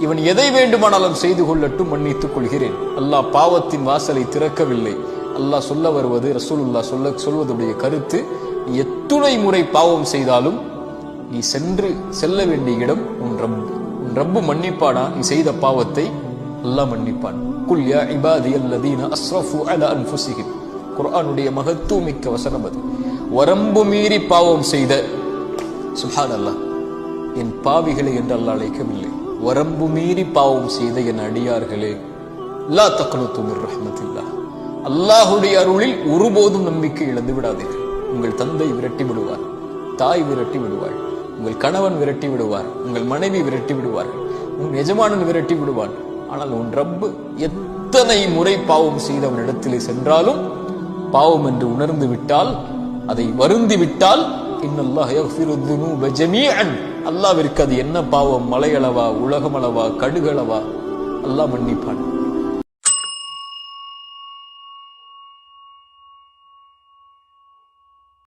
இவன் எதை வேண்டுமானாலும் செய்து கொள்ளட்டும், மன்னித்துக் கொள்கிறேன். அல்லாஹ் பாவத்தின் வாசலை திறக்கவில்லை. அல்லாஹ் சொல்ல வருவது, ரசூலுல்லாஹ் சொல்வதுடைய கருத்து, எத்துணை முறை பாவம் செய்தாலும் நீ செல்ல வேண்டிய இடம் உன் ரப்பு மன்னிப்பானா? நீ செய்த பாவத்தை அல்லாஹ் மன்னிப்பான். குல் யா இபாதியல்லதீன அஸ்ரஃபு அலா அன்ஃபுஸிஹிம், குர்ஆனுடைய மகத்துவமிக்க வசனம் அது. வரம்பு மீறி பாவம் செய்த, சுப்ஹானல்லாஹ், என் பாவிகளை என்று அல்லாஹ் அழைக்கவில்லை. வரம்பு மீறி பாவம் செய்த என் அடியார்களே, லா தக்னது மிர் ரஹ்மத்தில்லாஹ், அல்லாஹ்வுடைய அருளில் ஒருபோதும் நம்பிக்கை இழந்து விடாதீர்கள். உங்கள் தந்தை விரட்டி விடுவார், தாய் விரட்டி விடுவாள், உங்கள் கணவன் விரட்டி விடுவார், உங்கள் மனைவி விரட்டி விடுவார்கள், உன் எஜமானன் விரட்டி விடுவான். ஆனால் உன் ரப்பு எத்தனை முறை பாவம் செய்தவனிடத்திலே சென்றாலும் பாவம் என்று உணர்ந்து விட்டால், அதை வருந்தி விட்டால், இன்னல்லாஹ் யக்ஃபிரு ذுனூப ஜமீஅன், அல்லாஹ்விற்கு அது என்ன பாவம், மலையளவா, உலகமளவா, கடுகளவா, அல்லாஹ் மன்னிப்பான்.